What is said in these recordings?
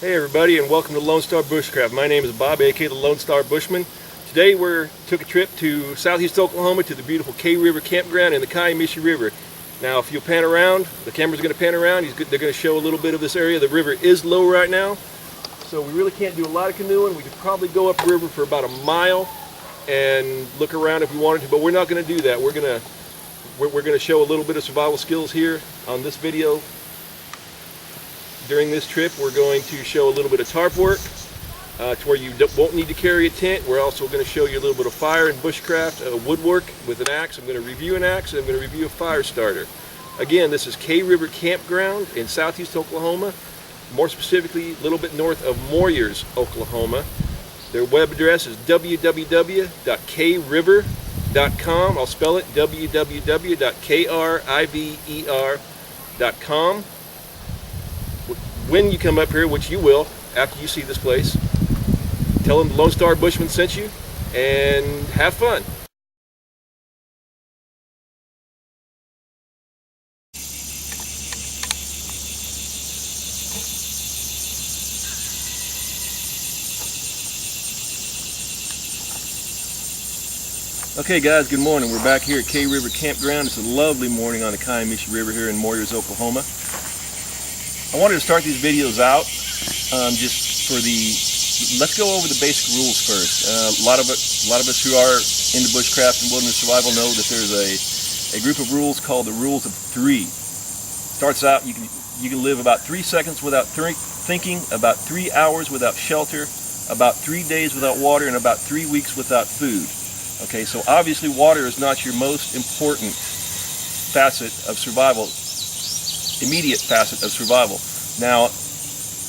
Hey everybody, and welcome to Lone Star Bushcraft. My name is Bob, aka the Lone Star Bushman. Today we took a trip to southeast Oklahoma to the beautiful K River campground in the Kiamichi River. Now if you'll pan around, the camera's going to pan around, they're going to show a little bit of this area. The river is low right now, so we really can't do a lot of canoeing. We could probably go up river for about a mile and look around if we wanted to, but we're not going to do that. We're going to show a little bit of survival skills here on this video. During this trip, we're going to show a little bit of tarp work to where you won't need to carry a tent. We're also going to show you a little bit of fire and bushcraft woodwork with an axe. I'm going to review an axe, and I'm going to review a fire starter. Again, this is K River Campground in southeast Oklahoma, more specifically a little bit north of Moyers, Oklahoma. Their web address is www.kriver.com. I'll spell it www.kriver.com. When you come up here, which you will after you see this place, tell them the Lone Star Bushman sent you and have fun. Okay guys, good morning. We're back here at K River Campground. It's a lovely morning on the Kiamichi River here in Moyers, Oklahoma. I wanted to start these videos out just for let's go over the basic rules first. A lot of us who are into bushcraft and wilderness survival know that there's a group of rules called the rules of three. Starts out, you can live about 3 seconds without thinking, about 3 hours without shelter, about 3 days without water, and about 3 weeks without food. Okay, so obviously water is not your most important facet of survival, immediate facet of survival. Now,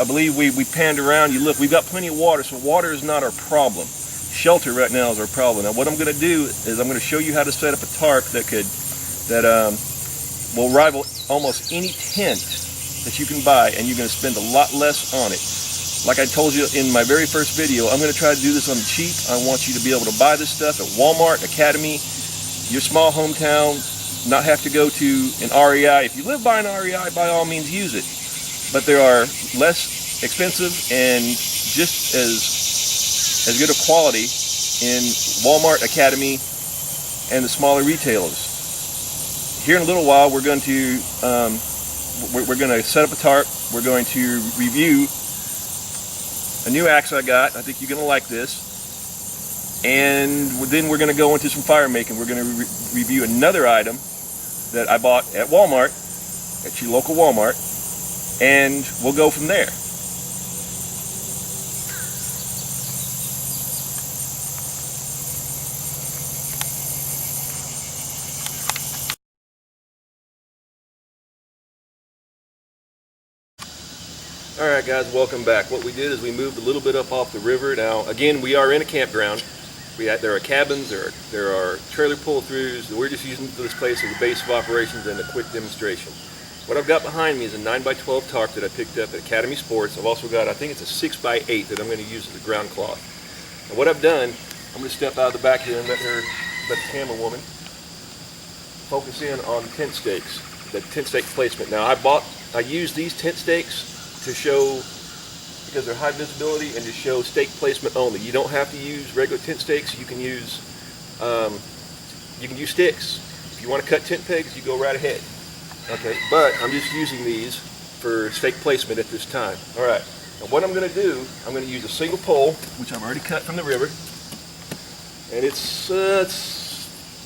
I believe we panned around, you look, we've got plenty of water, so water is not our problem. Shelter right now is our problem. Now what I'm going to do is I'm going to show you how to set up a tarp that will rival almost any tent that you can buy, and you're going to spend a lot less on it. Like I told you in my very first video, I'm going to try to do this on the cheap. I want you to be able to buy this stuff at Walmart, Academy, your small hometown, not have to go to an REI. If you live by an REI, by all means use it. But there are less expensive and just as good a quality in Walmart, Academy, and the smaller retailers. Here in a little while, we're going to set up a tarp. We're going to review a new axe I got. I think you're going to like this. And then we're going to go into some fire making. We're going to review another item that I bought at Walmart, at your local Walmart, and we'll go from there. Alright guys, welcome back. What we did is we moved a little bit up off the river. Now again, we are in a campground. There are cabins, there are trailer pull-throughs. We're just using this place as a base of operations and a quick demonstration. What I've got behind me is a 9x12 tarp that I picked up at Academy Sports. I've also got, I think it's a 6x8 that I'm going to use as a ground cloth. And what I've done, I'm going to step out of the back here and let the camera woman focus in on tent stakes, the tent stake placement. Now I use these tent stakes to show, because they're high visibility, and to show stake placement only. You don't have to use regular tent stakes. You can use sticks. If you want to cut tent pegs, you go right ahead. Okay, but I'm just using these for stake placement at this time. All right. Now what I'm going to do, I'm going to use a single pole, which I've already cut from the river, and it's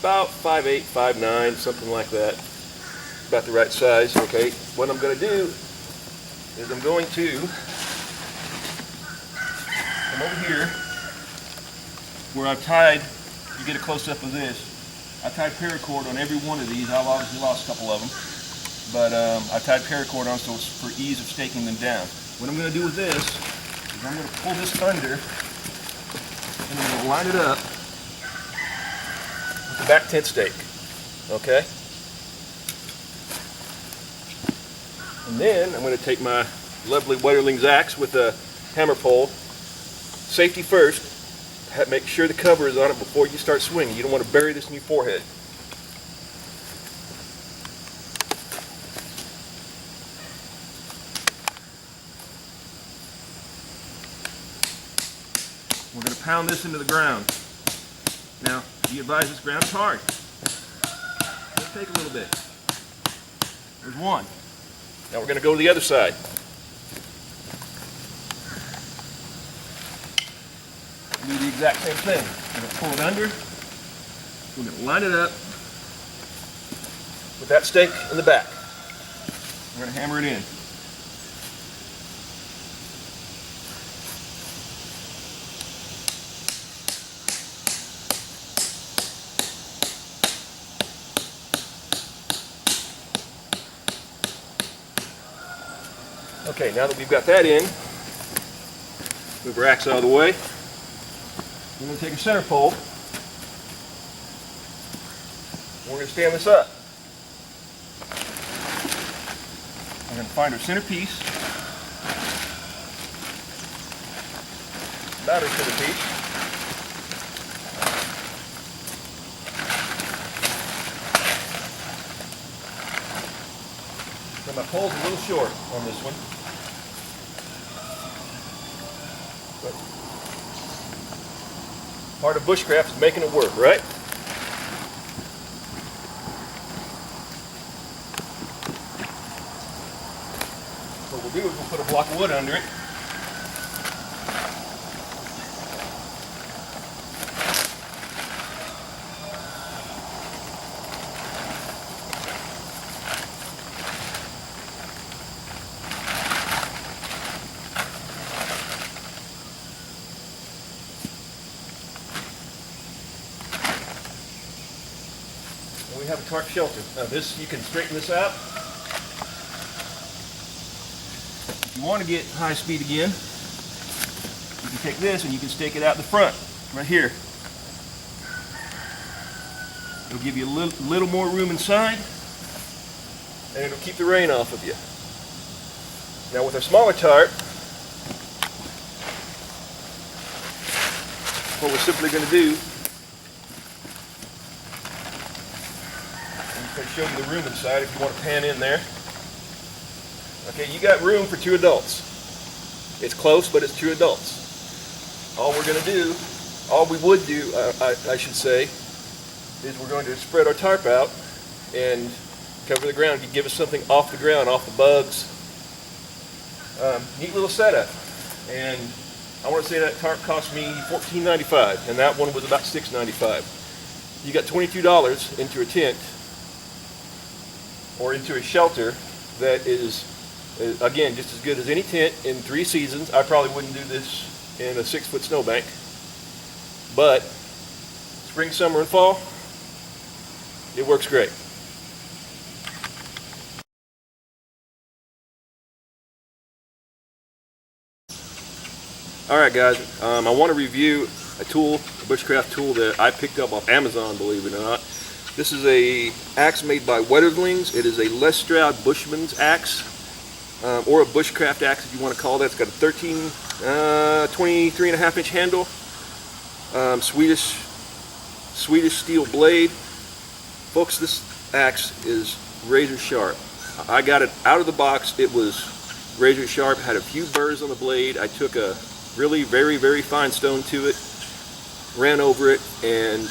about 5'8", 5'9", something like that, about the right size. Okay. What I'm going to do is I'm going to come over here where I've tied, you get a close-up of this, I tied paracord on every one of these. I've obviously lost a couple of them, but I tied paracord on so it's for ease of staking them down. What I'm going to do with this is I'm going to pull this under and I'm going to line it up with the back tent stake, okay? And then I'm going to take my lovely Wetterling's axe with a hammer pole. Safety first, make sure the cover is on it before you start swinging. You don't want to bury this in your forehead. pound this into the ground. Now, you advise this ground is hard. It'll take a little bit. There's one. Now we're going to go to the other side. Do the exact same thing. We're going to pull it under. We're going to line it up with that stake in the back. We're going to hammer it in. Okay, now that we've got that in, move our axe out of the way. We're going to take a center pole. We're going to stand this up. We're going to find our center piece. About our center piece. So my pole's a little short on this one. But part of bushcraft is making it work, right? What we'll do is we'll put a block of wood under it. And we have a tarp shelter. Now this, you can straighten this out. If you want to get high speed again, you can take this and you can stake it out in the front, right here. It'll give you a little more room inside, and it'll keep the rain off of you. Now with our smaller tarp, what we're simply going to do, I'm just going to show you the room inside if you want to pan in there. Okay, you got room for 2 adults. It's close, but it's 2 adults. All we're going to do, all we would do, I should say, is we're going to spread our tarp out and cover the ground. You give us something off the ground, off the bugs. Neat little setup. And I want to say that tarp cost me $14.95, and that one was about $6.95. You got $22 into a tent or into a shelter that is, again, just as good as any tent in 3 seasons. I probably wouldn't do this in a 6-foot snowbank, but spring, summer, and fall, it works great. Alright guys, I want to review a tool, a bushcraft tool that I picked up off Amazon, believe it or not. This is a axe made by Weatherlings. It is a Les Stroud Bushman's axe, or a bushcraft axe if you want to call that. It's got a 23.5 inch handle, Swedish steel blade. Folks, this axe is razor sharp. I got it out of the box. It was razor sharp, had a few burrs on the blade. I took a really very, very fine stone to it, ran over it, and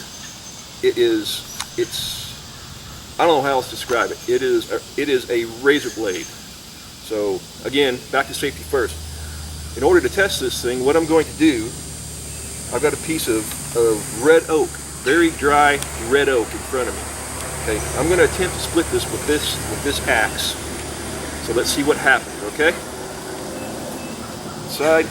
I don't know how else to describe it. It is a razor blade. So again, back to safety first. In order to test this thing, what I'm going to do, I've got a piece of red oak, very dry red oak in front of me. Okay, I'm going to attempt to split this with this axe. So let's see what happens. Okay, side.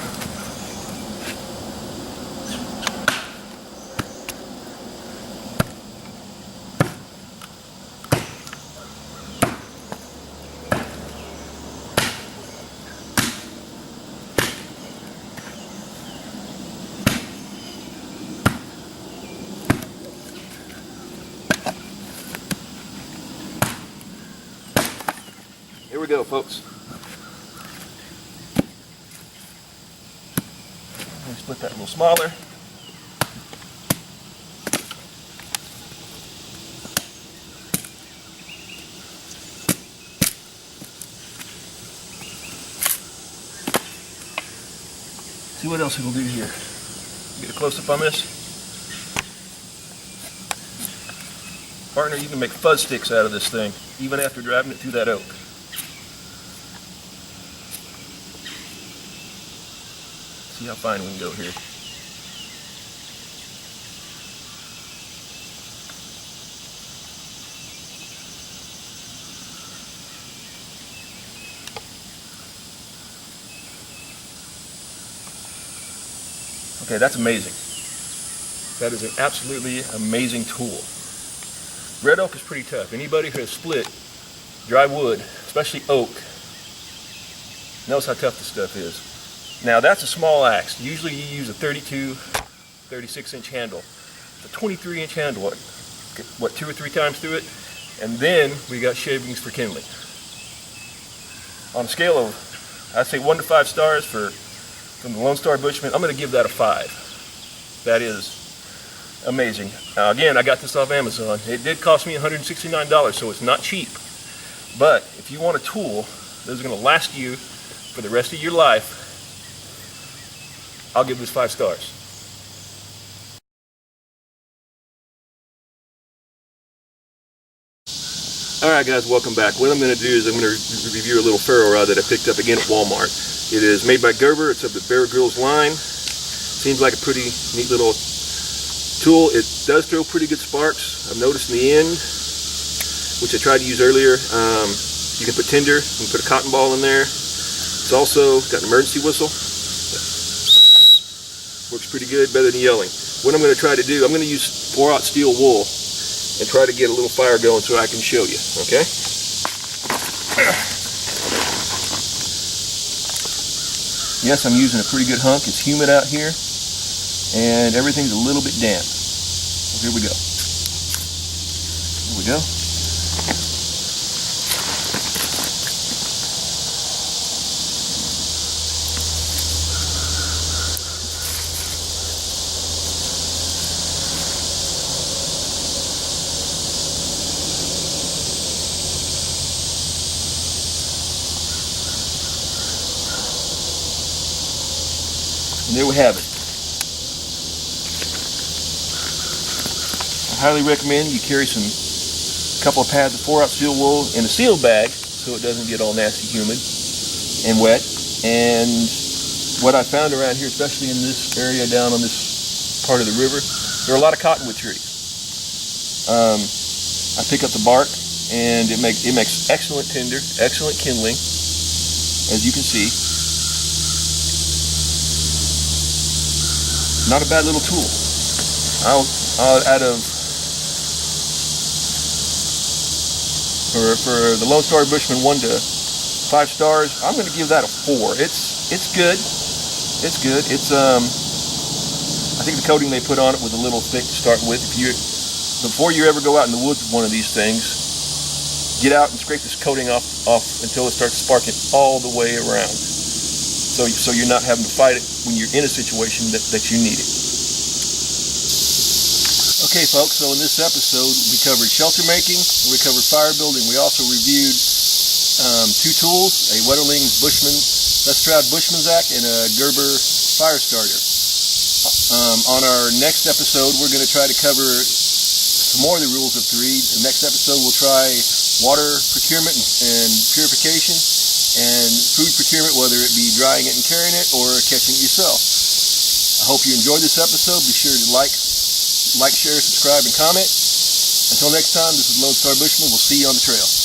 Here we go, folks. Let me split that a little smaller. See what else it'll do here. Get a close-up on this. Partner, you can make fuzz sticks out of this thing, even after driving it through that oak. See how fine we can go here. Okay, that's amazing. That is an absolutely amazing tool. Red oak is pretty tough. Anybody who has split dry wood, especially oak, knows how tough this stuff is. Now that's a small axe. Usually you use a 32, 36-inch handle. It's a 23-inch handle. What, 2 or 3 times through it? And then we got shavings for kindling. On a scale of, I'd say 1 to 5 stars from the Lone Star Bushman, I'm going to give that a 5. That is amazing. Now again, I got this off Amazon. It did cost me $169, so it's not cheap. But if you want a tool that is going to last you for the rest of your life, I'll give this 5 stars. Alright guys, welcome back. What I'm going to do is I'm going to review a little ferro rod that I picked up again at Walmart. It is made by Gerber. It's of the Bear Grylls line. Seems like a pretty neat little tool. It does throw pretty good sparks. I've noticed in the end, which I tried to use earlier, you can put tinder, you can put a cotton ball in there. It's also got an emergency whistle. Works pretty good, better than yelling. What I'm going to try to do, I'm going to use 4/0 steel wool and try to get a little fire going so I can show you, okay? Yes, I'm using a pretty good hunk. It's humid out here, and everything's a little bit damp. So here we go. Here we go. And there we have it. I highly recommend you carry a couple of pads of 4/0 steel wool in a sealed bag so it doesn't get all nasty, humid, and wet. And what I found around here, especially in this area down on this part of the river, there are a lot of cottonwood trees. I pick up the bark, and it makes excellent tinder, excellent kindling, as you can see. Not a bad little tool. For the Lone Star Bushman 1 to 5 stars, I'm going to give that a 4. It's good. It's good. I think the coating they put on it was a little thick to start with. Before you ever go out in the woods with one of these things, get out and scrape this coating off until it starts sparking all the way around. So you're not having to fight it when you're in a situation that you need it. Okay folks, so in this episode we covered shelter making, we covered fire building, we also reviewed 2 tools, a Wetterling's Lestrade Bushman's Act and a Gerber fire starter. On our next episode we're going to try to cover some more of the rules of 3. The next episode we'll try water procurement and purification, and food procurement, whether it be drying it and carrying it or catching it yourself. I hope you enjoyed this episode. Be sure to like, share, subscribe, and comment. Until next time, this is Lone Star Bushman. We'll see you on the trail.